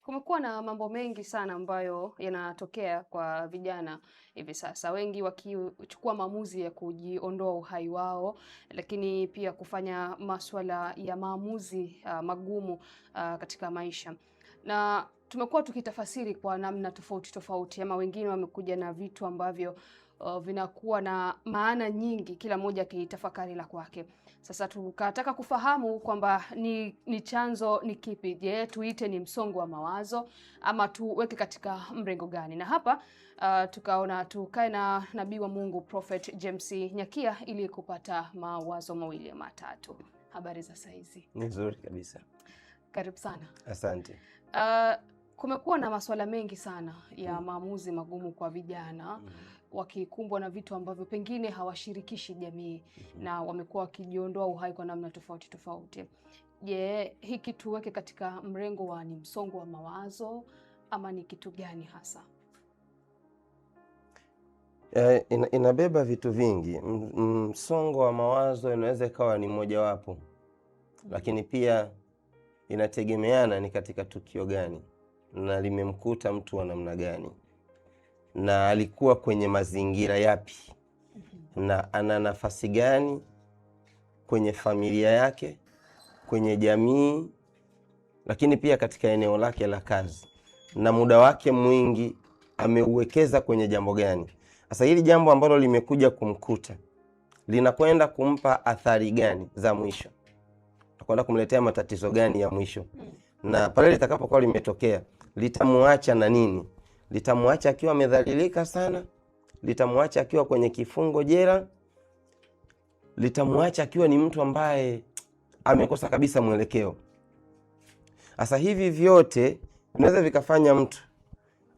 Kumekuwa na mambo mengi sana ambayo yanatokea kwa vijana hivi sasa, wengi wakichukua maamuzi ya kujiondoa uhai wao, lakini pia kufanya masuala ya maamuzi magumu katika maisha, na tumekuwa tukitafasiri kwa namna tofauti tofauti, ama wengine wamekuja na vitu ambavyo vinakuwa na maana nyingi, kila mmoja akitafakari la kwake. Sasa tukataka kufahamu kwamba ni chanzo ni kipi. Je, tuite ni msongo wa mawazo ama tuweke katika mrengo gani? Na hapa tukaona tukae na nabii wa Mungu Prophet James Nyakia ili kupata mawazo mawili ya matatu. Habari za saizi? Nzuri kabisa. Karibu sana. Asante. Kumekuwa na masuala mengi sana ya maamuzi magumu kwa vijana wakikumbwa na vitu ambavyo pengine hawashirikishi jamii na wamekuwa wakijiondoa uhai kwa namna tofauti tofauti. Je, hiki tuweke katika mrengo wa ni msongo wa mawazo ama ni kitu gani hasa? Inabeba vitu vingi. Msongo wa mawazo inaweza ikawa ni mojawapo, lakini pia inategemeana ni katika tukio gani na limemkuta mtu wa namna gani na alikuwa kwenye mazingira yapi na ana nafasi gani kwenye familia yake, kwenye jamii, lakini pia katika eneo lake la kazi, na muda wake mwingi ameuwekeza kwenye jambo gani. Sasa hili jambo ambalo limekuja kumkuta linakwenda kumpa athari gani za mwisho, nakwenda kumletea matatizo gani ya mwisho, na pale litakapokuwa limetokea litamuacha na nini. Litamuacha akiwa amedhalilika sana, litamuacha akiwa kwenye kifungo jela, litamuacha akiwa ni mtu ambaye amekosa kabisa mwelekeo. Sasa hivi vyote vinaweza vikafanya mtu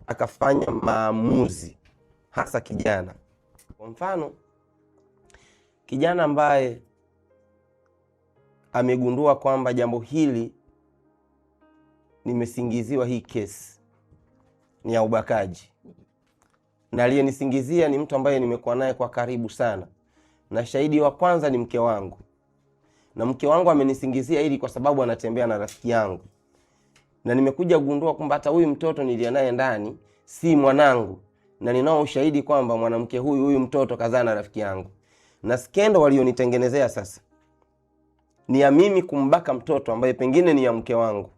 akafanya maamuzi, hasa kijana. Kwa mfano, kijana ambaye amegundua kwamba jambo hili nimesingiziwa, hii kesi ni ya ubakaji, na aliyenisingizia ni mtu ambaye nimekuwa naye kwa karibu sana, na shahidi wa kwanza ni mke wangu, na mke wangu amenisingizia hili kwa sababu anatembea na rafiki yangu, na nimekuja kugundua kwamba hata huyu mtoto niliye naye ndani si mwanangu, na ninao ushahidi kwamba mwanamke huyu mtoto kazaa na rafiki yangu, na skendo walionitengenezea sasa ni ya mimi kumbaka mtoto ambaye pengine ni ya mke wangu.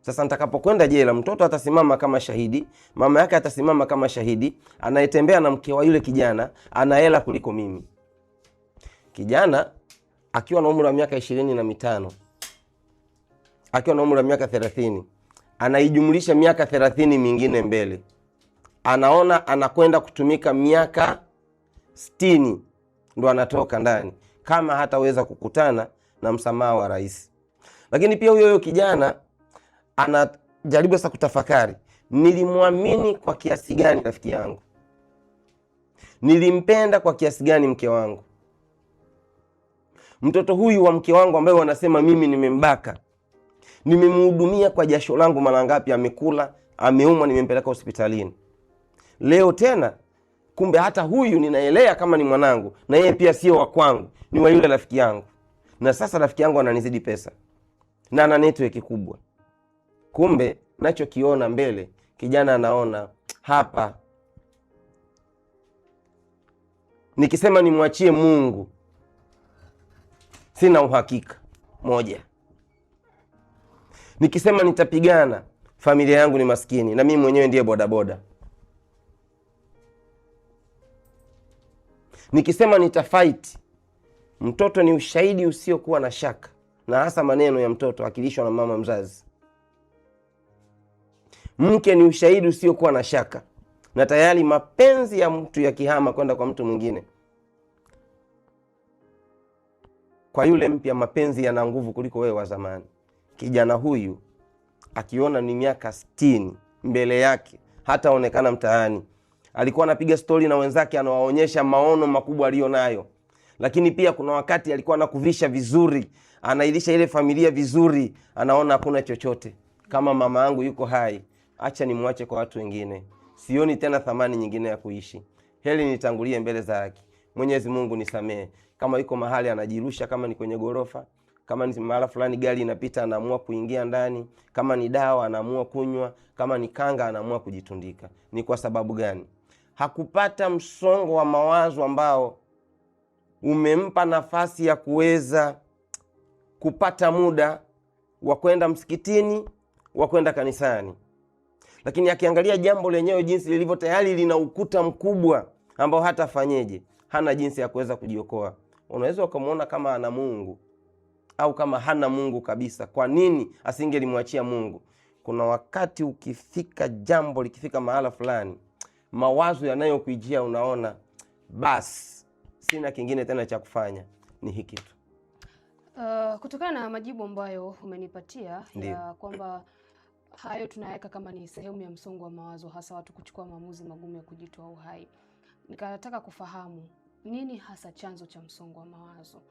Sasa nitakapokwenda jela, mtoto atasimama kama shahidi, mama yake atasimama kama shahidi, anayetembea na mke wa yule kijana ana hela kuliko mimi. Kijana akiwa na umri wa miaka 25, akiwa na umri wa miaka 30, anaijumlisha miaka 30 mingine mbele, anaona anakwenda kutumika miaka 60 ndo anatoka ndani, kama hataweza kukutana na msamaha wa rais. Lakini pia huyo kijana anajaribu sasa kutafakari, nilimwamini kwa kiasi gani rafiki yangu, nilimpenda kwa kiasi gani mke wangu, mtoto huyu wa mke wangu ambaye wanasema mimi nimembaka, nimemhudumia kwa jasho langu mara ngapi, amekula, ameumwa, nimempeleka hospitalini. Leo tena kumbe hata huyu ninaelea kama ni mwanangu, na yeye pia sio wa kwangu, ni wa yule rafiki yangu, na sasa rafiki yangu ananizidi pesa na ana network kubwa. Kumbe nachokiona mbele, kijana anaona hapa, nikisema nimwachie Mungu sina uhakika. Moja, nikisema nitapigana, familia yangu ni maskini na mimi mwenyewe ndiye bodaboda. Nikisema nitafight, mtoto ni ushahidi usiokuwa na shaka, na hasa maneno ya mtoto akilishwa na mama mzazi. Mke ni ushahidi usiokuwa na shaka, na tayari mapenzi ya mtu yakihama kwenda kwa mtu mwingine, kwa yule mpya mapenzi yana nguvu kuliko wewe wa zamani. Kijana huyu akiona ni miaka 60 mbele yake, hata onekana mtaani, alikuwa anapiga stori na wenzake, anawaonyesha maono makubwa alionayo, lakini pia kuna wakati alikuwa anakuvisha vizuri, anailisha ile familia vizuri, anaona hakuna chochote. Kama mama yangu yuko hai, acha nimwache kwa watu wengine, sioni tena thamani nyingine ya kuishi, heli nitangulie mbele za haki. Mwenyezi Mungu nisamee. Kama yuko mahali anajirusha, kama ni kwenye gorofa, Kama ni mahala fulani gari inapita, anaamua kuingia ndani. Kama ni dawa, anaamua kunywa. Kama ni kanga, anaamua kujitundika. Ni kwa sababu gani? Hakupata msongo wa mawazo ambao umempa nafasi ya kuweza kupata muda wa kwenda msikitini, wa kwenda kanisani. Lakini akiangalia jambo lenyewe jinsi lilivyo, tayari lina ukuta mkubwa ambao hata fanyeje, hana jinsi ya kuweza kujiokoa. Unaweza ukamwona kama ana Mungu au kama hana Mungu kabisa. Kwa nini asingelimwachia Mungu? Kuna wakati ukifika jambo likifika mahala fulani, mawazo yanayokujia unaona basi sina kingine tena cha kufanya, ni hiki tu. Kutokana na majibu ambayo umenipatia ya kwamba hayo tunaweka kama ni sehemu ya msongo wa mawazo, hasa watu kuchukua maamuzi magumu ya kujitoa uhai, nikataka kufahamu nini hasa chanzo cha msongo wa mawazo?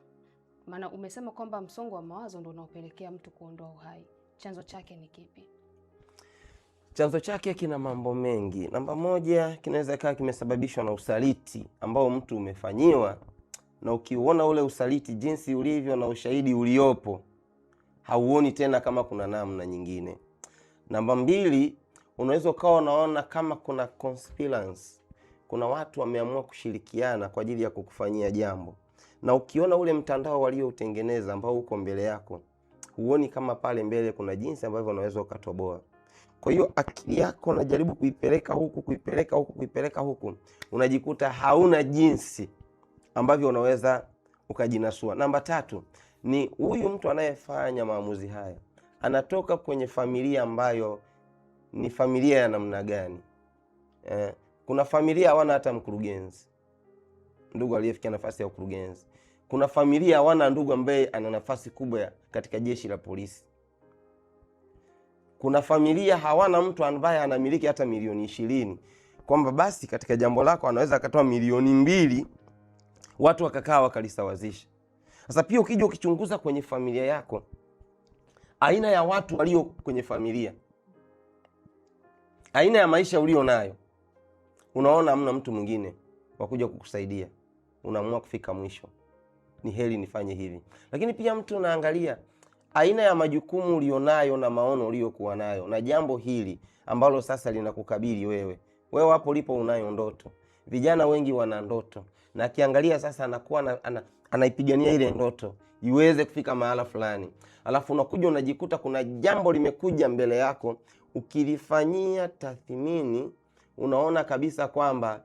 Maana umesema kwamba msongo wa mawazo ndio unaopelekea mtu kuondoa uhai. Chanzo chake ni kipi? Chanzo chake kina mambo mengi. Namba moja, kinaweza kaa kimesababishwa na usaliti ambao mtu umefanyiwa, na ukiuona ule usaliti jinsi ulivyo na ushahidi uliopo, hauoni tena kama kuna namna nyingine. Namba mbili, unaweza ukawa unaona kama kuna conspiracy, kuna watu wameamua kushirikiana kwa ajili ya kukufanyia jambo, na ukiona ule mtandao walioutengeneza ambao uko mbele yako, huoni kama pale mbele kuna jinsi ambavyo unaweza ukatoboa. Kwa hiyo akili yako unajaribu kuipeleka huku, kuipeleka huku, kuipeleka huku, unajikuta hauna jinsi ambavyo unaweza ukajinasua. Namba tatu, ni huyu mtu anayefanya maamuzi haya anatoka kwenye familia ambayo ni familia ya namna gani? Kuna familia hawana hata mkurugenzi, ndugu aliyefikia nafasi ya ukurugenzi. Kuna familia hawana ndugu ambaye ana nafasi kubwa katika jeshi la polisi. Kuna familia hawana mtu ambaye anamiliki hata milioni 20, kwamba basi katika jambo lako anaweza akatoa milioni 2, watu wakakaa wakalisawazisha. Sasa pia ukija ukichunguza kwenye familia yako, aina ya watu walio kwenye familia, aina ya maisha ulio nayo, unaona hamna mtu mwingine wa kuja kukusaidia, unaamua kufika mwisho, ni heri nifanye hivi. Lakini pia mtu unaangalia aina ya majukumu ulionayo na maono uliokuwa nayo, na jambo hili ambalo sasa linakukabili wewe hapo ulipo unayo ndoto. Vijana wengi wana ndoto, na akiangalia sasa anakuwa anaipigania ile ndoto iweze kufika mahala fulani. Alafu unakuja unajikuta kuna jambo limekuja mbele yako, ukilifanyia tathmini unaona kabisa kwamba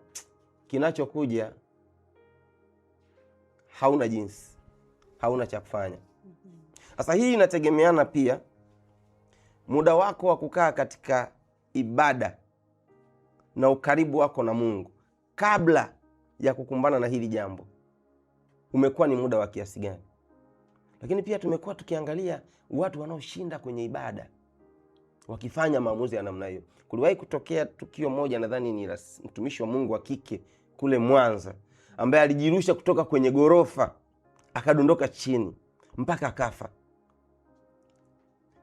kinachokuja hauna jinsi, hauna cha kufanya. Sasa hii inategemeana pia muda wako wa kukaa katika ibada na ukaribu wako na Mungu kabla ya kukumbana na hili jambo umekuwa ni muda wa kiasi gani. Lakini pia tumekuwa tukiangalia watu wanaoshinda kwenye ibada wakifanya maamuzi ya namna hiyo. Kuliwahi kutokea tukio moja, nadhani ni mtumishi wa Mungu wa kike kule Mwanza, ambaye alijirusha kutoka kwenye gorofa akadondoka chini mpaka akafa.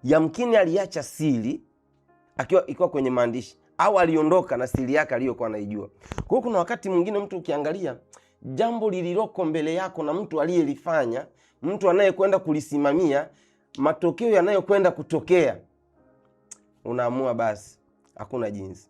Yamkini aliacha siri ikiwa kwenye maandishi, au aliondoka na siri yake aliyokuwa anaijua. Kwa hiyo kuna wakati mwingine mtu ukiangalia jambo lililoko mbele yako na mtu aliyelifanya, mtu anayekwenda kulisimamia, matokeo yanayokwenda kutokea, unaamua basi hakuna jinsi.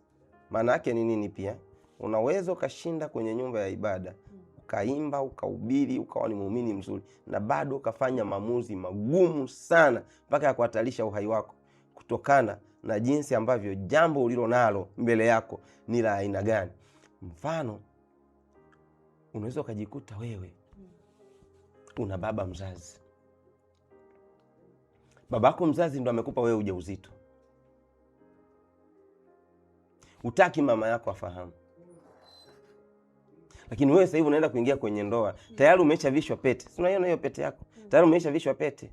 Maana yake ni nini? Pia unaweza ukashinda kwenye nyumba ya ibada, ukaimba, ukahubiri, ukawa ni muumini mzuri, na bado ukafanya maamuzi magumu sana mpaka ya kuhatarisha uhai wako, kutokana na jinsi ambavyo jambo ulilo nalo mbele yako ni la aina gani. Mfano, unaweza ukajikuta wewe una baba mzazi. Babako mzazi ndo amekupa wewe ujauzito. Utaki mama yako afahamu. Lakini wewe sasa hivi unaenda kuingia kwenye ndoa, tayari umeshavishwa pete. Si unaiona hiyo pete yako? Tayari umeshavishwa pete.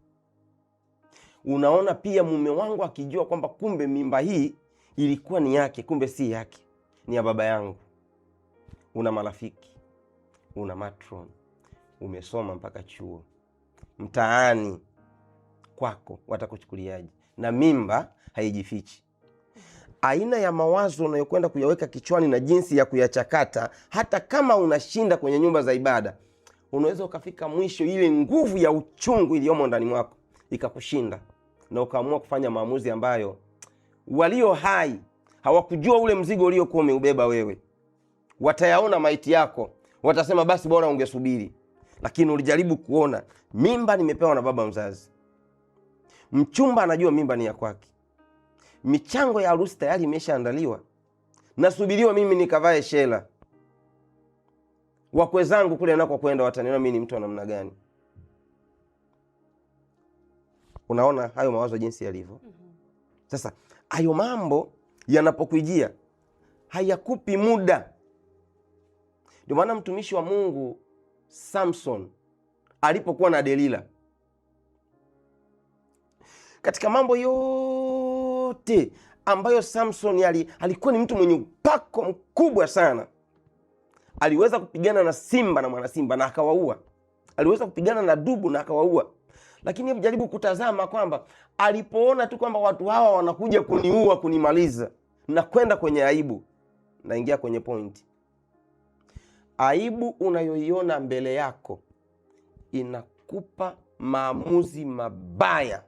Unaona pia mume wangu akijua kwamba kumbe mimba hii ilikuwa ni yake, kumbe si yake, ni ya baba yangu. Una marafiki, una matron, umesoma mpaka chuo, mtaani kwako watakuchukuliaje? Na mimba haijifichi. Aina ya mawazo unayokwenda kuyaweka kichwani na jinsi ya kuyachakata, hata kama unashinda kwenye nyumba za ibada, unaweza ukafika mwisho, ile nguvu ya uchungu iliyomo ndani mwako ikakushinda, na ukaamua kufanya maamuzi ambayo walio hai hawakujua ule mzigo uliokuwa umeubeba wewe. Watayaona maiti yako, watasema basi bora ungesubiri. Lakini ulijaribu kuona, mimba nimepewa na baba mzazi, mchumba anajua mimba ni ya kwake, michango ya harusi tayari imeshaandaliwa, nasubiriwa mimi nikavae shela. Wakwe zangu kule nako kwenda wataniona mimi ni mtu wa namna gani? Unaona hayo mawazo jinsi yalivyo. Sasa hayo mambo yanapokujia hayakupi muda. Ndio maana mtumishi wa Mungu Samson alipokuwa na Delila, katika mambo yote ambayo Samson alikuwa ni mtu mwenye upako mkubwa sana. Aliweza kupigana na simba na mwana simba na akawaua. Aliweza kupigana na dubu na akawaua. Lakini hebu jaribu kutazama kwamba alipoona tu kwamba watu hawa wanakuja kuniua, kunimaliza, na kwenda kwenye aibu. Naingia kwenye pointi. Aibu unayoiona mbele yako inakupa maamuzi mabaya.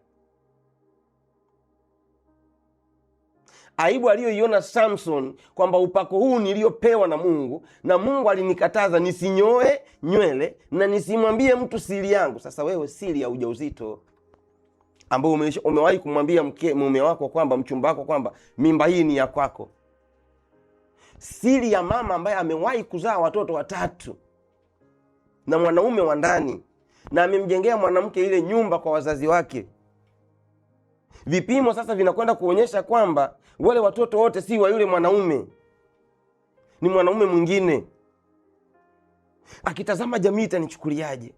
Aibu aliyoiona Samson kwamba upako huu niliopewa na Mungu, na Mungu alinikataza nisinyoe nywele na nisimwambie mtu siri yangu. Sasa wewe, siri ya ujauzito ambao umewahi kumwambia mume wako kwamba, mchumba wako kwamba mimba hii ni ya kwako, siri ya mama ambaye amewahi kuzaa watoto 3 na mwanaume wa ndani, na amemjengea mwanamke ile nyumba kwa wazazi wake. Vipimo sasa vinakwenda kuonyesha kwamba wale watoto wote si wa yule mwanaume, ni mwanaume mwingine. Akitazama jamii itanichukuliaje?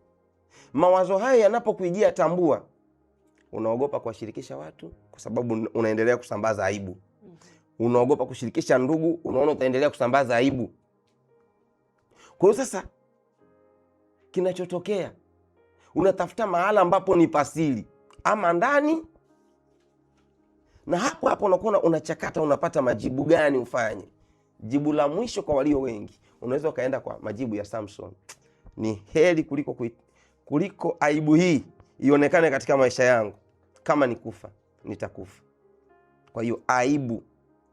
Mawazo haya yanapokuijia, tambua unaogopa kuwashirikisha watu kwa sababu unaendelea kusambaza aibu. Unaogopa kushirikisha ndugu, unaona utaendelea kusambaza aibu. Kwa hiyo sasa kinachotokea, unatafuta mahala ambapo ni pasiri ama ndani, na hapo hapo unakuwa unachakata, unapata majibu gani ufanye. Jibu la mwisho kwa walio wengi, unaweza ukaenda kwa majibu ya Samson: ni heri kuliko aibu hii ionekane katika maisha yangu, kama ni kufa nitakufa. Kwa hiyo aibu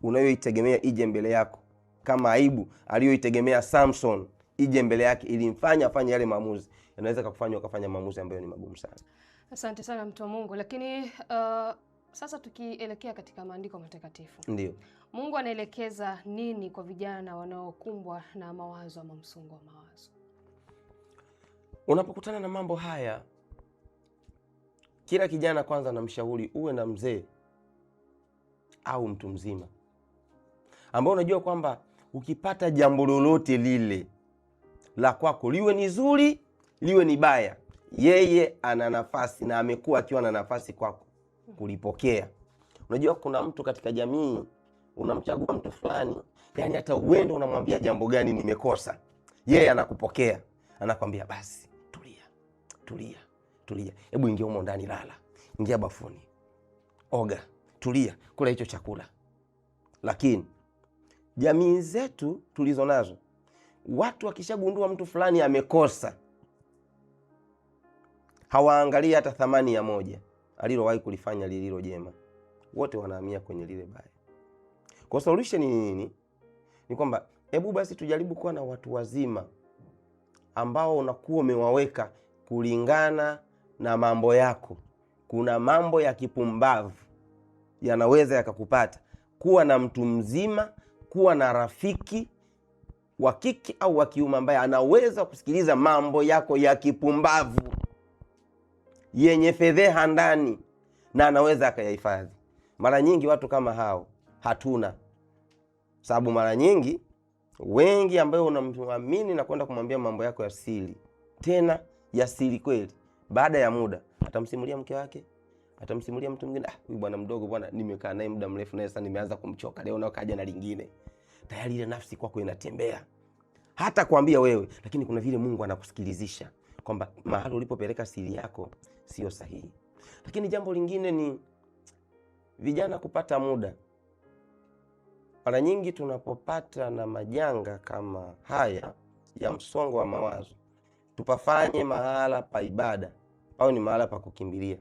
unayoitegemea ije mbele yako, kama aibu aliyoitegemea Samson ije mbele yake, ilimfanya afanye yale maamuzi, inaweza kukufanya ukafanya maamuzi ambayo ni magumu sana. Asante sana mtu wa Mungu. Lakini sasa tukielekea katika maandiko matakatifu, ndio Mungu anaelekeza nini kwa vijana wanaokumbwa na mawazo ama msongo wa mawazo? Unapokutana na mambo haya, kila kijana kwanza namshauri uwe na mzee au mtu mzima ambao unajua kwamba ukipata jambo lolote lile la kwako, liwe ni zuri liwe ni baya, yeye ana nafasi na amekuwa akiwa na nafasi kwako kulipokea. Unajua kuna mtu katika jamii, unamchagua mtu fulani, yani hata uende unamwambia jambo gani nimekosa, yeye anakupokea, anakwambia basi tulia, hebu ingia humo ndani, lala, ingia bafuni, oga, tulia, kula hicho chakula. Lakini jamii zetu tulizo nazo, watu wakishagundua mtu fulani amekosa, hawaangalia hata thamani ya moja alilowahi kulifanya lililo jema, wote wanahamia kwenye lile baya. Kwa solution ni nini? Ni kwamba hebu basi tujaribu kuwa na watu wazima ambao unakuwa umewaweka kulingana na mambo yako. Kuna mambo ya kipumbavu yanaweza yakakupata. Kuwa na mtu mzima, kuwa na rafiki wa kike au wa kiume ambaye anaweza kusikiliza mambo yako ya kipumbavu yenye fedheha ndani na anaweza akayahifadhi. Mara nyingi watu kama hao hatuna, sababu mara nyingi wengi ambayo unamwamini na kwenda kumwambia mambo yako ya siri, tena ya siri kweli, baada ya muda atamsimulia mke wake, atamsimulia mtu mwingine, huyu bwana mdogo bwana nimekaa naye muda mrefu naye sasa nimeanza kumchoka, leo nao kaja na lingine. Tayari ile nafsi kwako inatembea, hata kuambia wewe, lakini kuna vile Mungu anakusikilizisha kwamba mahali ulipopeleka siri yako sio sahihi. Lakini jambo lingine ni vijana kupata muda. Mara nyingi tunapopata na majanga kama haya ya msongo wa mawazo, tupafanye mahala pa ibada au ni mahala pa kukimbilia.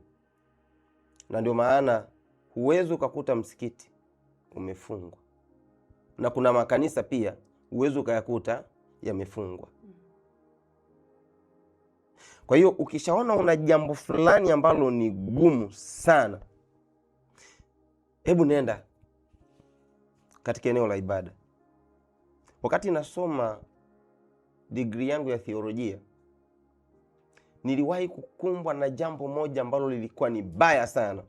Na ndio maana huwezi ukakuta msikiti umefungwa, na kuna makanisa pia huwezi ukayakuta yamefungwa. Kwa hiyo ukishaona una jambo fulani ambalo ni gumu sana, hebu nenda katika eneo la ibada. Wakati nasoma degree yangu ya theolojia, niliwahi kukumbwa na jambo moja ambalo lilikuwa ni baya sana.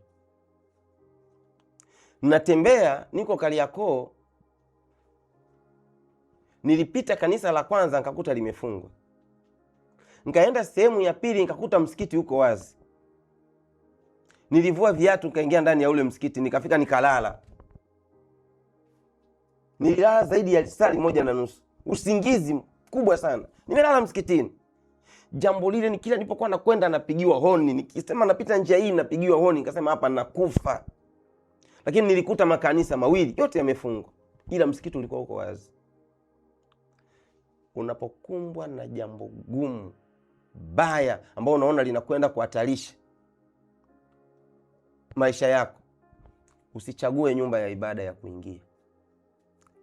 Natembea, niko Kariakoo, nilipita kanisa la kwanza nikakuta limefungwa. Nikaenda sehemu ya pili nikakuta msikiti uko wazi. Nilivua viatu nikaingia ndani ya ule msikiti, nikafika nikalala. Nililala zaidi ya saa 1:30. Usingizi mkubwa sana. Nimelala msikitini. Jambo lile ni kila nilipokuwa nakwenda napigiwa honi. Nikisema napita njia hii napigiwa honi, nikasema hapa nakufa. Lakini nilikuta makanisa mawili yote yamefungwa, ila msikiti ulikuwa uko wazi. Unapokumbwa na jambo gumu baya ambao unaona linakwenda kuhatarisha maisha yako, usichague nyumba ya ibada ya kuingia.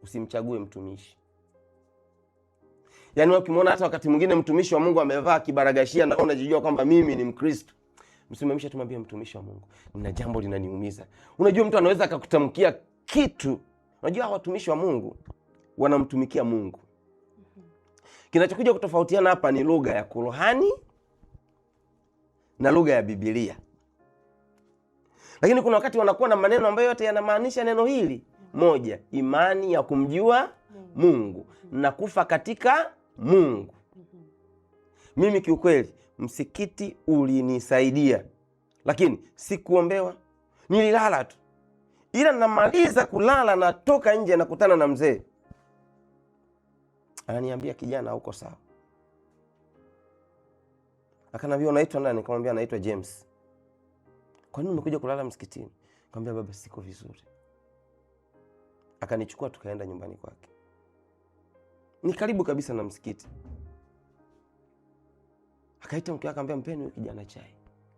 Usimchague mtumishi. Yaani ukimwona hata wakati mwingine mtumishi wa Mungu amevaa kibaragashia na unajijua kwamba mimi ni Mkristo, msimamisha, tumwambie mtumishi wa Mungu, nina jambo linaniumiza. Unajua mtu anaweza akakutamkia kitu. Unajua watumishi wa Mungu wanamtumikia Mungu. Kinachokuja kutofautiana hapa ni lugha ya kurohani na lugha ya Biblia. Lakini kuna wakati wanakuwa na maneno ambayo yote yanamaanisha neno hili moja, imani ya kumjua Mungu na kufa katika Mungu. Mimi kiukweli msikiti ulinisaidia, lakini sikuombewa, nililala tu. Ila namaliza kulala, natoka nje nakutana na mzee. Ananiambia, kijana uko sawa? Akaniambia, unaitwa nani? Nikamwambia naitwa James. Kwa nini umekuja kulala msikitini? Nikamwambia, baba siko vizuri. Akanichukua tukaenda nyumbani kwake. Ni karibu kabisa na msikiti. Akaita mke wake akamwambia, mpeni kijana chai.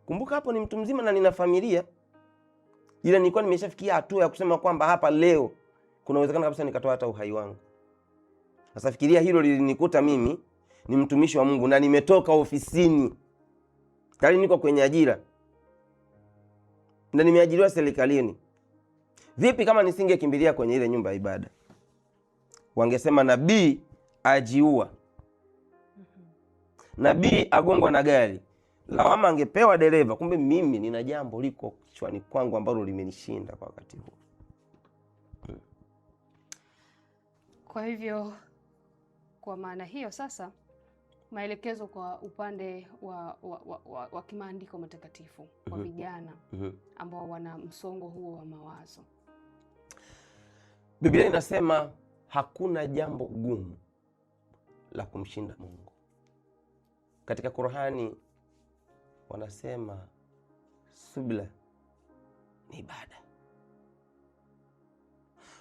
Kumbuka hapo ni mtu mzima na nina familia. Ila nilikuwa nimeshafikia hatua ya kusema kwamba hapa leo kuna uwezekano kabisa nikatoa hata uhai wangu. Sasa fikiria hilo lilinikuta mimi, ni mtumishi wa Mungu na nimetoka ofisini. Tayari niko kwenye ajira. Na nimeajiriwa serikalini. Vipi kama nisingekimbilia kwenye ile nyumba ya ibada? Wangesema nabii ajiua. Nabii agongwa na gari. Lawama angepewa dereva. Kumbe mimi nina jambo liko kichwani kwangu ambalo limenishinda kwa wakati huu. Kwa hivyo, kwa maana hiyo sasa, maelekezo kwa upande wa kimaandiko matakatifu kwa vijana ambao wana msongo huo wa mawazo. Biblia inasema hakuna jambo gumu la kumshinda Mungu. Katika Qur'ani wanasema subira ni ibada.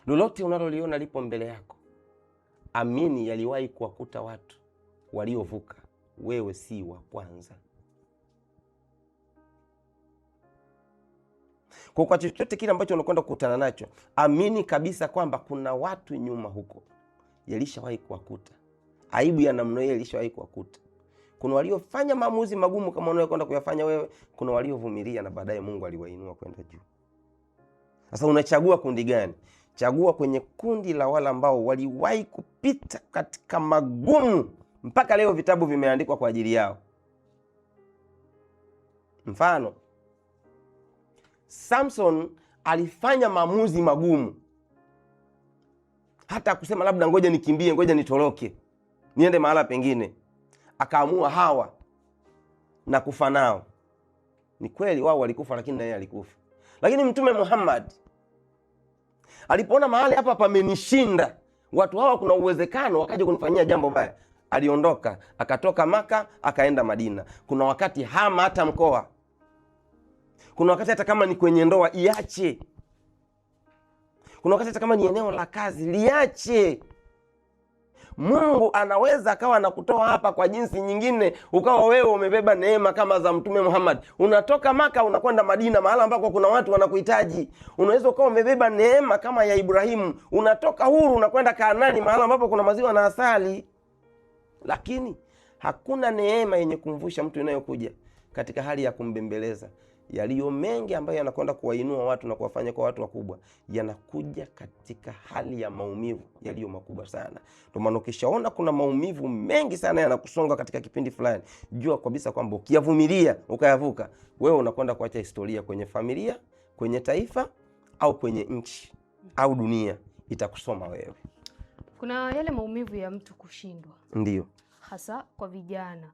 Lolote unaloliona lipo mbele yako, amini yaliwahi kuwakuta watu waliovuka. Wewe si wa kwanza. Kwa chochote kile ambacho unakwenda kukutana nacho, amini kabisa kwamba kuna watu nyuma huko yalishawahi kuwakuta. Aibu ya namna hiyo ilishawahi kuwakuta. Kuna waliofanya maamuzi magumu kama unayokwenda kuyafanya wewe, kuna waliovumilia na baadaye Mungu aliwainua kwenda juu. Sasa unachagua kundi gani? Chagua kwenye kundi la wale ambao waliwahi kupita katika magumu mpaka leo vitabu vimeandikwa kwa ajili yao. Mfano, Samson alifanya maamuzi magumu. Hata kusema labda ngoja nikimbie, ngoja nitoroke, niende mahala pengine. Akaamua hawa na kufa nao. Ni kweli wao walikufa, lakini naye alikufa. Lakini Mtume Muhammad alipoona mahali hapa pamenishinda, watu hawa kuna uwezekano wakaja kunifanyia jambo baya, aliondoka, akatoka Maka akaenda Madina. Kuna wakati hama hata mkoa. Kuna wakati hata kama ni kwenye ndoa iache. Kuna wakati hata kama ni eneo la kazi liache. Mungu anaweza akawa anakutoa hapa kwa jinsi nyingine, ukawa wewe umebeba neema kama za Mtume Muhammad. Unatoka Maka unakwenda Madina, mahala ambako kuna watu wanakuhitaji. Unaweza ukawa umebeba neema kama ya Ibrahimu, unatoka huru unakwenda Kanaani, mahala ambapo kuna maziwa na asali. Lakini hakuna neema yenye kumvusha mtu inayokuja katika hali ya kumbembeleza. Yaliyo mengi ambayo yanakwenda kuwainua watu na kuwafanya kwa watu wakubwa, yanakuja katika hali ya maumivu yaliyo makubwa sana. Ndio maana ukishaona kuna maumivu mengi sana yanakusonga katika kipindi fulani, jua kabisa kwamba ukiyavumilia ukayavuka, wewe unakwenda kuacha historia kwenye familia, kwenye taifa, au kwenye nchi au dunia. Itakusoma wewe. Kuna yale maumivu ya mtu kushindwa, ndio hasa kwa vijana,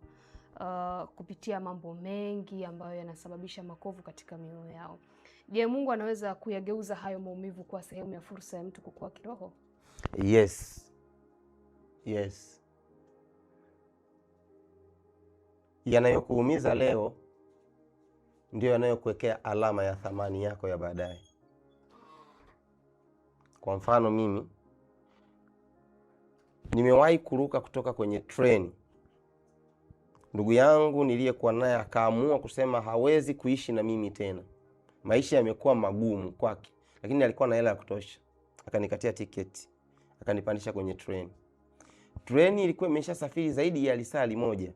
kupitia mambo mengi ambayo yanasababisha makovu katika mioyo yao. Je, Mungu anaweza kuyageuza hayo maumivu kuwa sehemu ya fursa ya mtu kukua kiroho? Yes. Yanayokuumiza leo ndio yanayokuwekea alama ya thamani yako ya baadaye. Kwa mfano, mimi nimewahi kuruka kutoka kwenye treni. Ndugu yangu niliyekuwa naye akaamua kusema hawezi kuishi na mimi tena, maisha yamekuwa magumu kwake, lakini alikuwa na hela ya kutosha. Akanikatia tiketi, akanipandisha kwenye treni. Treni ilikuwa imeshasafiri zaidi ya lisali moja.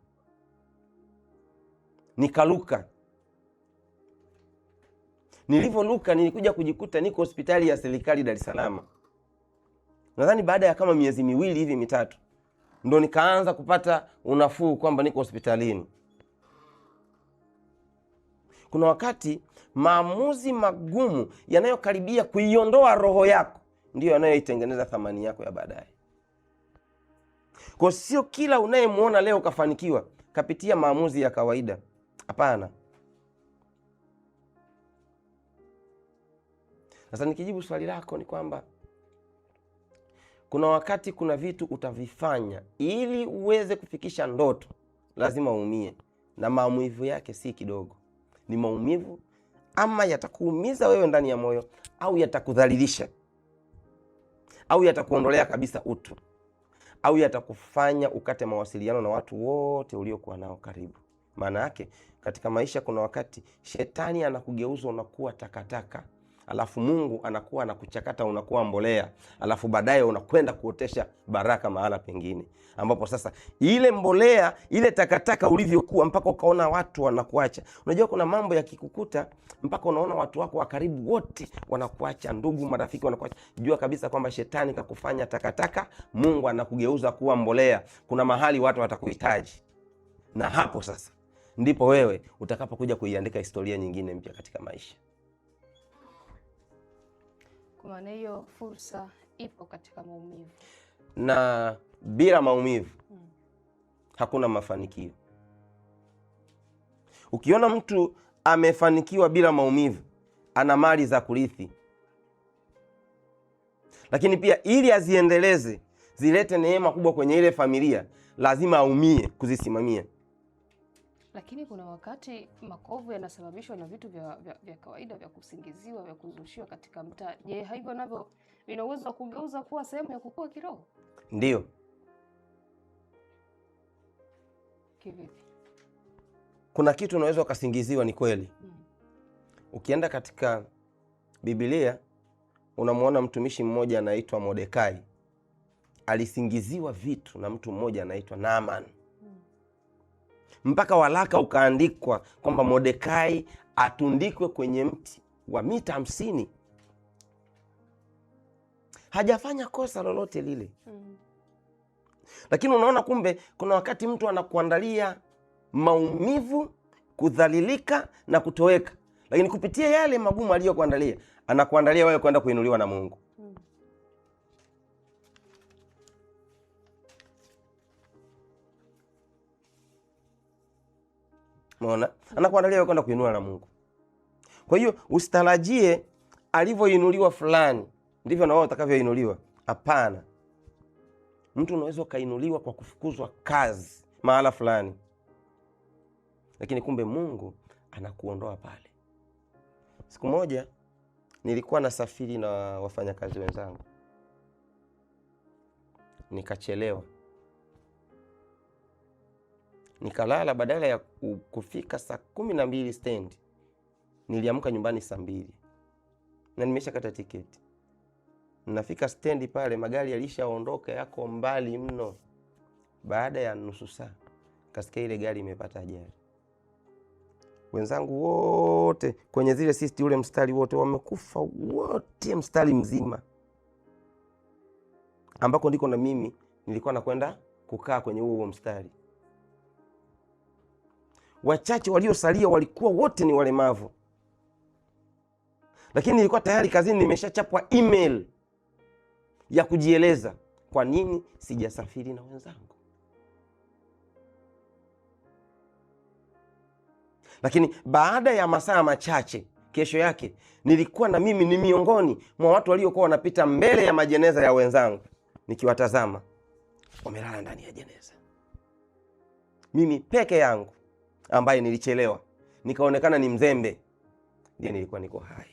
Nikaluka. Nilivyoruka nilikuja kujikuta niko hospitali ya serikali Dar es Salaam. Nadhani baada ya kama miezi miwili hivi mitatu ndo nikaanza kupata unafuu kwamba niko hospitalini. Kuna wakati maamuzi magumu yanayokaribia kuiondoa roho yako ndio yanayoitengeneza thamani yako ya baadaye. Kwa sio kila unayemuona leo kafanikiwa kapitia maamuzi ya kawaida. Hapana. Sasa nikijibu swali lako ni kwamba kuna wakati kuna vitu utavifanya ili uweze kufikisha ndoto, lazima uumie, na maumivu yake si kidogo. Ni maumivu ama yatakuumiza wewe ndani ya moyo, au yatakudhalilisha, au yatakuondolea kabisa utu, au yatakufanya ukate mawasiliano na watu wote uliokuwa nao karibu. Maana yake katika maisha kuna wakati shetani anakugeuza unakuwa takataka, alafu Mungu anakuwa anakuchakata unakuwa mbolea, alafu baadaye unakwenda kuotesha baraka mahala pengine, ambapo sasa ile mbolea, ile takataka ulivyokuwa mpaka ukaona watu wanakuacha. Unajua kuna mambo yakikukuta mpaka unaona watu wako wa karibu wote wanakuacha, ndugu, marafiki wanakuacha, jua kabisa kwamba shetani kakufanya takataka, Mungu anakugeuza kuwa mbolea. Kuna mahali watu watakuhitaji, na hapo sasa ndipo wewe utakapokuja kuiandika historia nyingine mpya katika maisha. Kwa maana hiyo fursa ipo katika maumivu, na bila maumivu hakuna mafanikio. Ukiona mtu amefanikiwa bila maumivu, ana mali za kurithi, lakini pia ili aziendeleze zilete neema kubwa kwenye ile familia, lazima aumie kuzisimamia. Lakini kuna wakati makovu yanasababishwa na vitu vya kawaida, vya kusingiziwa, vya kuzushiwa katika mtaa. Je, hivyo navyo vina uwezo wa kugeuza kuwa sehemu ya kukua kiroho? Ndio. Kivipi? Kuna kitu unaweza ukasingiziwa, ni kweli. Ukienda katika Biblia unamwona mtumishi mmoja anaitwa Mordekai. Alisingiziwa vitu na mtu mmoja anaitwa Naaman. Mpaka walaka ukaandikwa kwamba Mordekai atundikwe kwenye mti wa mita 50. Hajafanya kosa lolote lile. Lakini unaona kumbe kuna wakati mtu anakuandalia maumivu, kudhalilika na kutoweka, lakini kupitia yale magumu aliyokuandalia, anakuandalia wewe kwenda kuinuliwa na Mungu. Unaona? Anakuandalia wewe kwenda kuinuliwa na Mungu. Kwa hiyo usitarajie alivyoinuliwa fulani ndivyo na wewe utakavyoinuliwa. Hapana. Mtu unaweza ukainuliwa kwa kufukuzwa kazi mahala fulani, lakini kumbe Mungu anakuondoa pale. Siku moja nilikuwa nasafiri na wafanyakazi wenzangu, nikachelewa Nikalala, badala ya kufika saa 12 stendi, niliamka nyumbani saa 2 na nimeshakata tiketi. Nafika stendi pale, magari yalishaondoka, yako mbali mno. Baada ya nusu saa kasikia ile gari imepata ajali. Wenzangu wote kwenye zile sisti, ule mstari wote wamekufa wote, mstari mzima, ambako ndiko na mimi nilikuwa nakwenda kukaa kwenye huo mstari. Wachache waliosalia walikuwa wote ni walemavu, lakini nilikuwa tayari kazini nimeshachapwa email ya kujieleza kwa nini sijasafiri na wenzangu. Lakini baada ya masaa machache, kesho yake nilikuwa na mimi ni miongoni mwa watu waliokuwa wanapita mbele ya majeneza ya wenzangu, nikiwatazama wamelala ndani ya jeneza. Mimi peke yangu ambaye nilichelewa, nikaonekana ni mzembe, ndiye nilikuwa niko hai.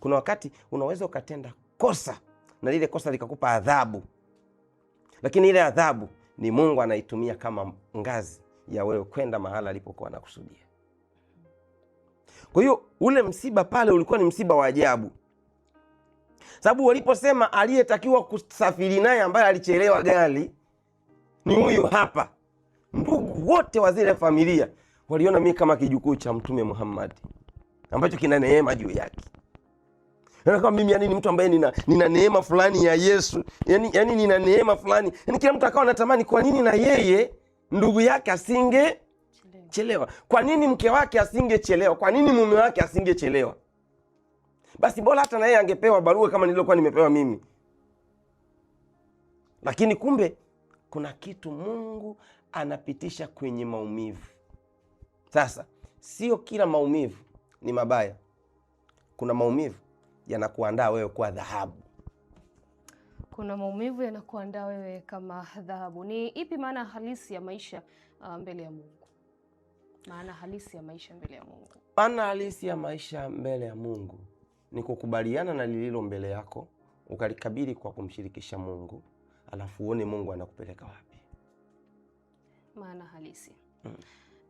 Kuna wakati unaweza ukatenda kosa na lile kosa likakupa adhabu, lakini ile adhabu ni Mungu anaitumia kama ngazi ya wewe kwenda mahala alipokuwa anakusudia. Kwa hiyo ule msiba pale ulikuwa ni msiba wa ajabu, sababu waliposema aliyetakiwa kusafiri naye ambaye alichelewa gari ni huyu hapa, ndugu wote wa zile familia waliona mimi kama kijukuu cha Mtume Muhammad ambacho kina neema juu yake. Kama mimi ni mtu ambaye nina neema fulani ya Yesu, yani nina neema fulani. Kila mtu akawa anatamani kwa nini na yeye ndugu yake asingechelewa? Kwa nini mke wake asingechelewa? Kwa nini mume wake asingechelewa? Basi bora hata na yeye angepewa barua kama nililokuwa nimepewa mimi. Lakini kumbe kuna kitu Mungu anapitisha kwenye maumivu. Sasa sio kila maumivu ni mabaya. Kuna maumivu yanakuandaa wewe kwa dhahabu. Kuna maumivu yanakuandaa wewe kama dhahabu. Ni ipi maana halisi ya maisha mbele ya Mungu? Maana halisi ya maisha mbele ya Mungu. Maana halisi ya maisha mbele ya Mungu ni kukubaliana na lililo mbele yako, ukalikabili kwa kumshirikisha Mungu, alafu uone Mungu anakupeleka wapi. Maana halisi.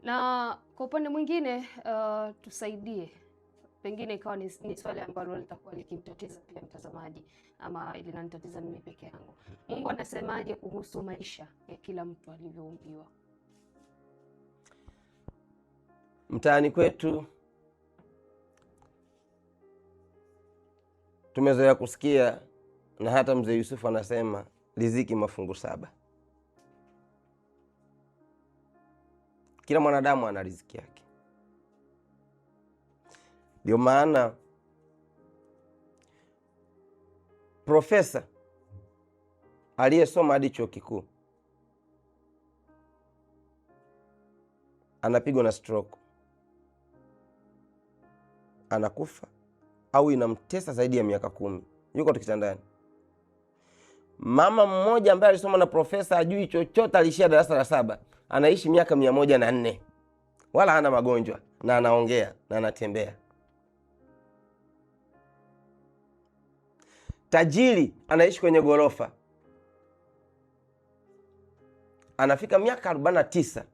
Na kwa upande mwingine tusaidie, pengine ikawa ni swali ambalo litakuwa likimtatiza pia mtazamaji, ama linanitatiza mimi peke yangu. Mungu anasemaje kuhusu maisha ya kila mtu alivyoumbiwa? Mtaani kwetu tumezoea kusikia, na hata mzee Yusufu anasema riziki mafungu 7. Kila mwanadamu ana riziki yake. Ndio maana profesa aliyesoma hadi chuo kikuu anapigwa na stroke, anakufa au inamtesa zaidi ya miaka 10, yuko kitandani. Mama mmoja ambaye alisoma na profesa ajui chochote, alishia darasa la 7, anaishi miaka 104, wala hana magonjwa, na anaongea na anatembea. Tajiri anaishi kwenye gorofa, anafika miaka 49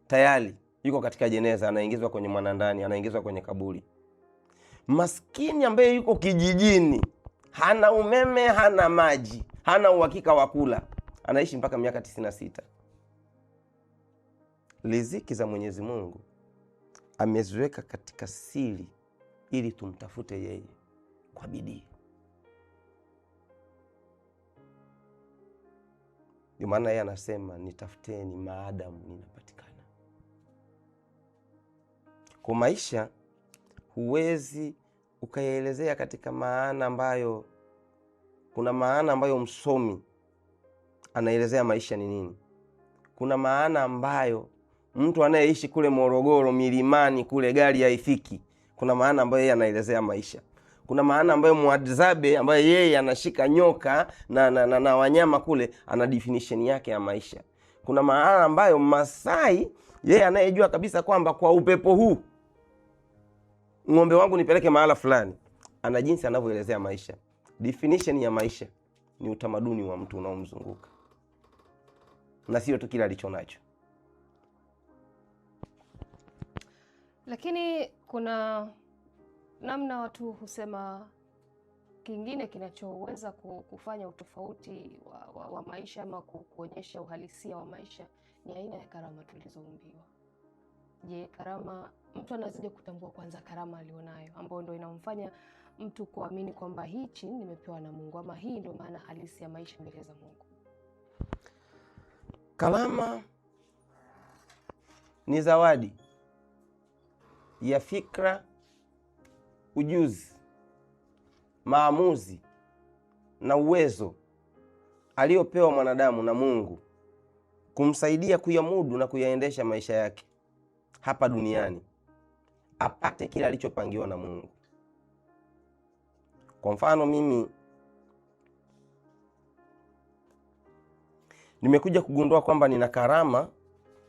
tayari yuko katika jeneza, anaingizwa kwenye mwanandani, anaingizwa kwenye kaburi. Maskini ambaye yuko kijijini, hana umeme, hana maji, hana uhakika wa kula, anaishi mpaka miaka 96. Riziki za Mwenyezi Mungu ameziweka katika siri ili tumtafute yeye kwa bidii. Ndio maana yeye anasema nitafuteni maadamu ninapatikana. Kwa maisha huwezi ukaelezea katika maana ambayo, kuna maana ambayo msomi anaelezea maisha ni nini. Kuna maana ambayo mtu anayeishi kule Morogoro milimani kule gari haifiki, kuna maana ambayo yeye anaelezea maisha. Kuna maana ambayo Mwadzabe ambaye yeye anashika nyoka na wanyama kule ana definition yake ya maisha. Kuna maana ambayo Masai yeye anayejua kabisa kwamba kwa upepo huu ng'ombe wangu nipeleke mahala fulani, ana jinsi anavyoelezea maisha. Definition ya maisha ni utamaduni wa mtu unaomzunguka. na sio tu kile alicho nacho. Lakini kuna namna watu husema kingine kinachoweza kufanya utofauti wa maisha ama kuonyesha uhalisia wa maisha ni aina ya karama tulizoumbiwa. Je, karama, mtu anazidi kutambua kwanza karama alionayo ambayo ndio inamfanya mtu kuamini kwamba hichi nimepewa na Mungu ama hii ndio maana halisi ya maisha mbele za Mungu? Karama ni zawadi ya fikra, ujuzi, maamuzi na uwezo aliopewa mwanadamu na Mungu kumsaidia kuyamudu na kuyaendesha maisha yake hapa duniani apate kile alichopangiwa na Mungu. Kwa mfano, mimi nimekuja kugundua kwamba nina karama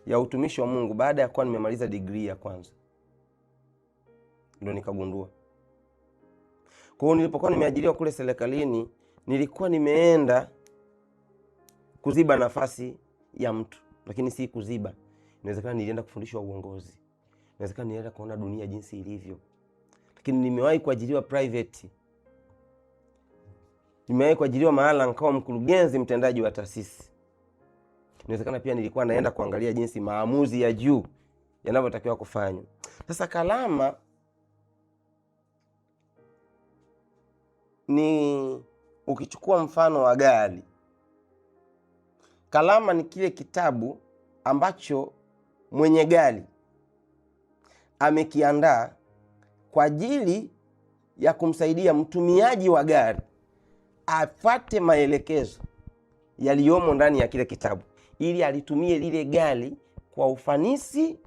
ya utumishi wa Mungu baada ya kuwa nimemaliza degree ya kwanza. Ndio nikagundua. Kwa hiyo nilipokuwa nimeajiriwa kule serikalini, nilikuwa nimeenda kuziba nafasi ya mtu, lakini si kuziba. Inawezekana nilienda kufundishwa uongozi. Inawezekana nilienda kuona dunia jinsi ilivyo. Lakini nimewahi kuajiriwa private. Nimewahi kuajiriwa mahala nikawa mkurugenzi mtendaji wa taasisi. Inawezekana pia nilikuwa naenda kuangalia jinsi maamuzi ya juu yanavyotakiwa kufanywa. Sasa karama ni, ukichukua mfano wa gari, karama ni kile kitabu ambacho mwenye gari amekiandaa kwa ajili ya kumsaidia mtumiaji wa gari afuate maelekezo yaliyomo ndani ya kile kitabu ili alitumie lile gari kwa ufanisi,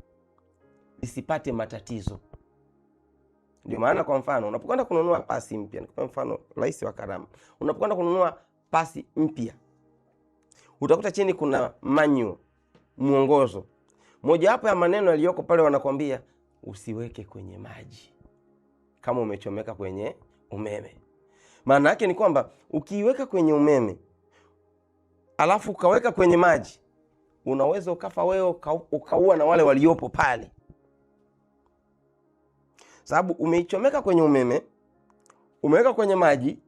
lisipate matatizo. Ndio maana kwa mfano unapokwenda kununua pasi mpya, kwa mfano rahisi wa karama, unapokwenda kununua pasi mpya utakuta chini kuna manual, mwongozo. Moja wapo ya maneno yaliyoko pale wanakwambia usiweke kwenye maji kama umechomeka kwenye umeme. Maana yake ni kwamba ukiiweka kwenye umeme alafu ukaweka kwenye maji, unaweza ukafa wewe, ukaua na wale waliopo pale. Sababu umeichomeka kwenye umeme, umeweka kwenye maji,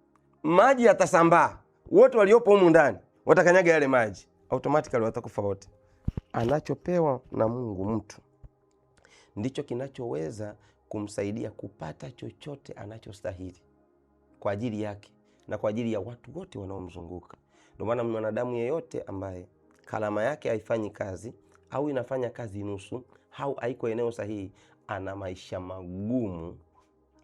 maji yatasambaa, wote waliopo humu ndani watakanyaga yale maji, automatically watakufa wote. Anachopewa na Mungu mtu ndicho kinachoweza kumsaidia kupata chochote anachostahili kwa ajili yake na kwa ajili ya watu wote wanaomzunguka. Ndio maana mwanadamu yeyote ambaye karama yake haifanyi kazi au inafanya kazi nusu au haiko eneo sahihi, ana maisha magumu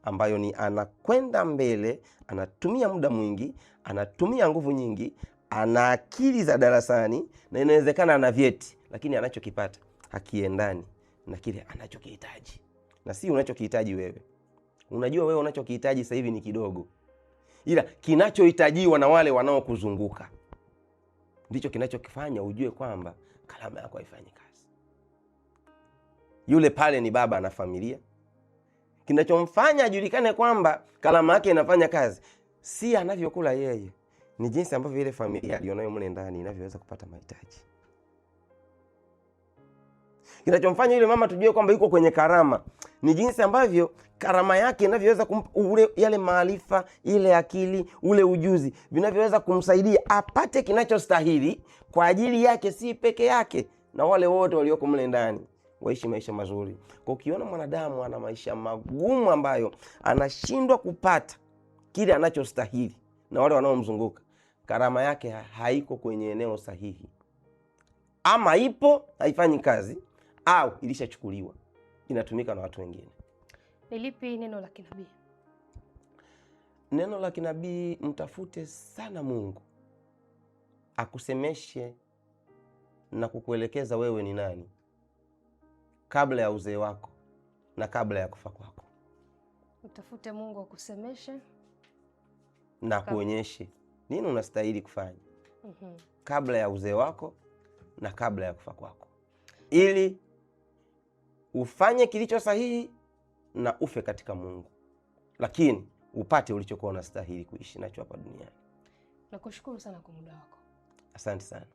ambayo ni anakwenda mbele, anatumia muda mwingi, anatumia nguvu nyingi, ana akili za darasani na inawezekana ana vyeti, lakini anachokipata hakiendani na kile anachokihitaji. Na si unachokihitaji wewe. Unajua wewe unachokihitaji sasa hivi ni kidogo, ila kinachohitajiwa na wale wanaokuzunguka ndicho kinachokifanya ujue kwamba karama yako haifanyi kazi. Yule pale ni baba na familia. Kinachomfanya ajulikane kwamba karama yake inafanya kazi si anavyokula yeye, ni jinsi ambavyo ile familia alionayo mle ndani inavyoweza kupata mahitaji. Kinachomfanya yule mama tujue kwamba yuko kwenye karama ni jinsi ambavyo karama yake inavyoweza ule yale maarifa, ile akili, ule ujuzi vinavyoweza kumsaidia apate kinachostahili kwa ajili yake, si peke yake, na wale wote walioko mle ndani waishi maisha mazuri. Kwa ukiona mwanadamu ana maisha magumu ambayo anashindwa kupata kile anachostahili na wale wanaomzunguka, karama yake haiko kwenye eneo sahihi. Ama ipo haifanyi kazi, au ilishachukuliwa inatumika na watu wengine. Ni lipi neno la kinabii? Neno la kinabii, mtafute sana Mungu akusemeshe na kukuelekeza wewe ni nani kabla ya uzee wako na kabla ya kufa kwako. Mtafute Mungu akusemeshe na kuonyeshe nini unastahili kufanya kabla ya uzee wako na kabla ya kufa kwako, ili ufanye kilicho sahihi na ufe katika Mungu, lakini upate ulichokuwa unastahili kuishi nacho hapa duniani. Nakushukuru sana kwa muda wako. Asante sana.